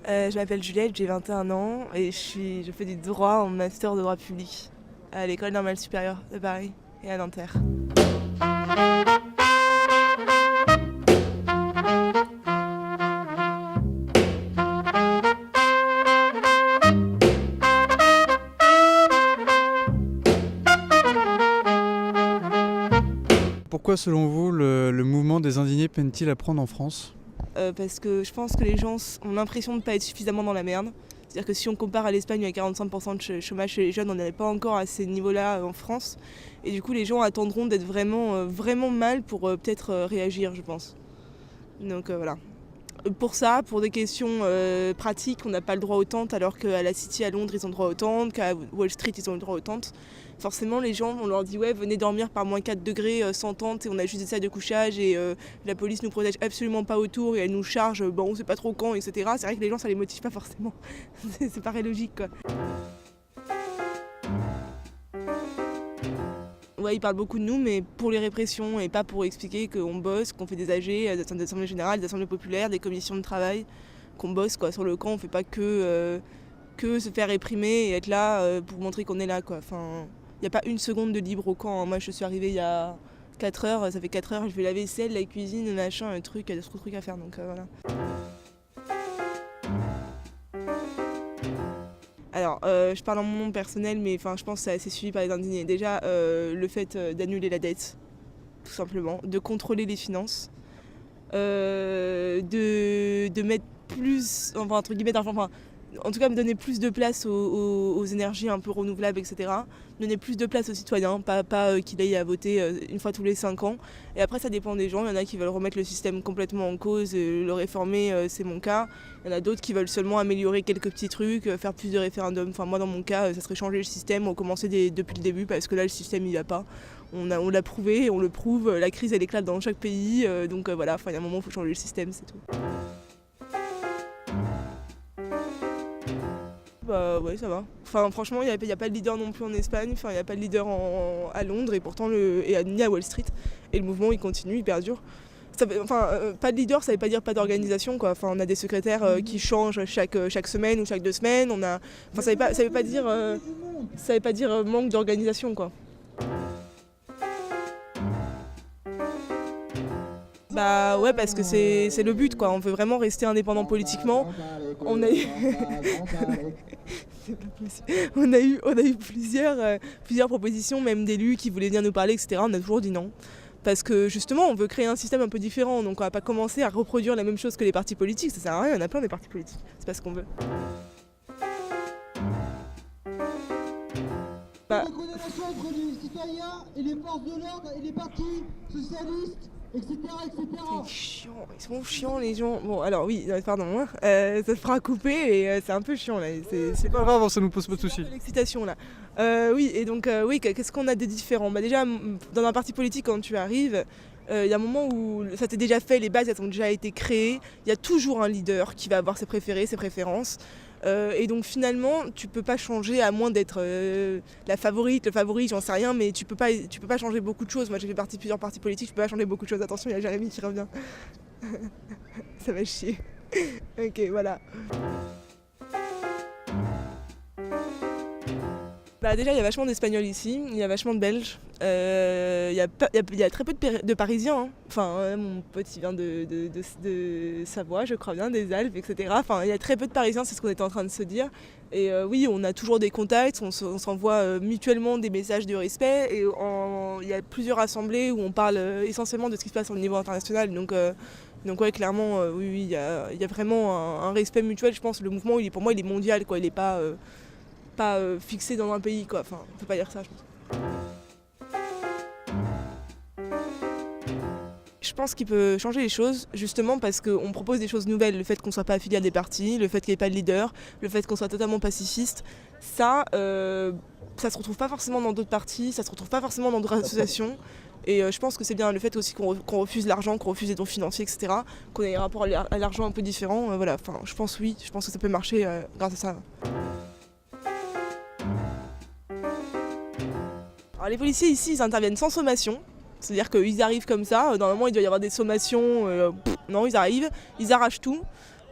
Je m'appelle Juliette, j'ai 21 ans et je fais du droit en master de droit public à l'École normale supérieure de Paris et à Nanterre. Pourquoi, selon vous, le mouvement des indignés peine-t-il à prendre en France ? Parce que je pense que les gens ont l'impression de ne pas être suffisamment dans la merde. C'est-à-dire que si on compare à l'Espagne où il y a 45% de chômage chez les jeunes, on n'en est pas encore à ces niveaux-là en France. Et du coup, les gens attendront d'être vraiment mal pour peut-être réagir, je pense. Donc voilà. Pour ça, pour des questions pratiques, on n'a pas le droit aux tentes, alors qu'à la City à Londres, ils ont le droit aux tentes, qu'à Wall Street, ils ont le droit aux tentes. Forcément, les gens, on leur dit ouais, venez dormir par moins 4 degrés sans tente et on a juste des salles de couchage et la police nous protège absolument pas autour et elle nous charge, on sait pas trop quand, etc. C'est vrai que les gens, ça les motive pas forcément. C'est paraît logique, quoi. Ouais, ils parlent beaucoup de nous, mais pour les répressions et pas pour expliquer qu'on bosse, qu'on fait des AG, des assemblées générales, des assemblées populaires, des commissions de travail, qu'on bosse quoi. Sur le camp, on fait pas que se faire réprimer et être là pour montrer qu'on est là, quoi. Enfin, il n'y a pas une seconde de libre au camp. Moi, je suis arrivée il y a 4 heures, ça fait 4 heures, je vais la vaisselle, la cuisine, le machin, un truc, il y a trop de trucs à faire, donc voilà. Alors, je parle en mon nom personnel, mais je pense que c'est assez suivi par les indignés. Déjà, le fait d'annuler la dette, tout simplement, de contrôler les finances, de mettre plus, entre guillemets, d'argent, en tout cas me donner plus de place aux énergies un peu renouvelables, etc. Donner plus de place aux citoyens, pas qu'il aille à voter une fois tous les 5 ans. Et après ça dépend des gens, il y en a qui veulent remettre le système complètement en cause, le réformer, c'est mon cas. Il y en a d'autres qui veulent seulement améliorer quelques petits trucs, faire plus de référendums. Moi dans mon cas, ça serait changer le système, recommencer depuis le début parce que là le système il va pas. On l'a prouvé, on le prouve, la crise elle éclate dans chaque pays, donc voilà, il y a un moment il faut changer le système, c'est tout. Bah ouais, ça va. Franchement, il n'y a pas de leader non plus en Espagne, il n'y a pas de leader à Londres et pourtant ni à Wall Street. Et le mouvement il continue, il perdure. Pas de leader, ça veut pas dire pas d'organisation, quoi. On a des secrétaires qui changent chaque semaine ou chaque 2 semaines. Ça veut pas dire manque d'organisation, quoi. Bah ouais, parce que c'est le but, quoi. On veut vraiment rester indépendant politiquement. On a eu plusieurs propositions, même d'élus qui voulaient venir nous parler, etc. On a toujours dit non. Parce que justement, on veut créer un système un peu différent. Donc on va pas commencer à reproduire la même chose que les partis politiques. Ça sert à rien, il y en a plein des partis politiques. C'est pas ce qu'on veut. La condamnation entre les citoyens et les forces de l'ordre et les partis socialistes, etc. C'est chiant, ils sont chiants les gens. Bon alors oui, pardon, ça se fera couper et c'est un peu chiant là. C'est pas grave, ça nous pose pas de soucis. L'excitation là. Oui, et donc oui, qu'est-ce qu'on a de différent ? Déjà, dans un parti politique, quand tu arrives, il y a un moment où ça s'est déjà fait, les bases elles ont déjà été créées. Il y a toujours un leader qui va avoir ses préférés, ses préférences. Et donc finalement, tu peux pas changer à moins d'être la favorite, le favori, j'en sais rien, mais tu peux pas changer beaucoup de choses. Moi j'ai fait partie de plusieurs partis politiques, je peux pas changer beaucoup de choses. Attention, il y a Jérémy qui revient. Ça va chier. Ok, voilà. Déjà il y a vachement d'Espagnols ici, il y a vachement de Belges, il y a très peu de Parisiens, hein. Mon pote il vient de Savoie, je crois bien, des Alpes, etc. Il y a très peu de Parisiens, c'est ce qu'on était en train de se dire. Et oui, on a toujours des contacts, on s'envoie mutuellement des messages de respect et il y a plusieurs assemblées où on parle essentiellement de ce qui se passe au niveau international. Donc ouais, clairement, oui, il y a vraiment un respect mutuel, je pense. Le mouvement, pour moi, il est mondial, quoi. Il n'est pas fixé dans un pays, quoi. On peut pas dire ça, je pense. Je pense qu'il peut changer les choses, justement parce qu'on propose des choses nouvelles. Le fait qu'on soit pas affilié à des partis, le fait qu'il n'y ait pas de leader, le fait qu'on soit totalement pacifiste, ça se retrouve pas forcément dans d'autres partis, ça se retrouve pas forcément dans d'autres associations. Et je pense que c'est bien le fait aussi qu'on refuse l'argent, qu'on refuse les dons financiers, etc. Qu'on ait un rapport à l'argent un peu différent. Voilà. Je pense que ça peut marcher grâce à ça. Alors les policiers ici, ils interviennent sans sommation. C'est-à-dire qu'ils arrivent comme ça, normalement il doit y avoir des sommations, non ils arrivent, ils arrachent tout.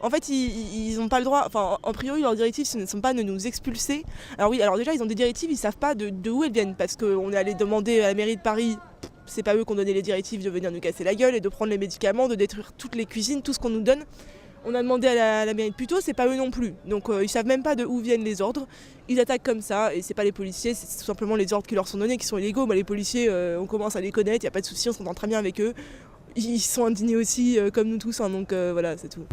En fait, ils n'ont pas le droit, enfin, en priori, leurs directives, ce ne sont pas de nous expulser. Alors oui, alors déjà, ils ont des directives, ils ne savent pas de où elles viennent, parce qu'on est allé demander à la mairie de Paris, c'est pas eux qui ont donné les directives de venir nous casser la gueule et de prendre les médicaments, de détruire toutes les cuisines, tout ce qu'on nous donne. On a demandé à la mairie de Puteaux, c'est pas eux non plus. Donc ils savent même pas de où viennent les ordres. Ils attaquent comme ça, et c'est pas les policiers, c'est tout simplement les ordres qui leur sont donnés qui sont illégaux. Bah, les policiers, on commence à les connaître, il n'y a pas de souci, on s'entend très bien avec eux. Ils sont indignés aussi, comme nous tous, hein, donc voilà, c'est tout.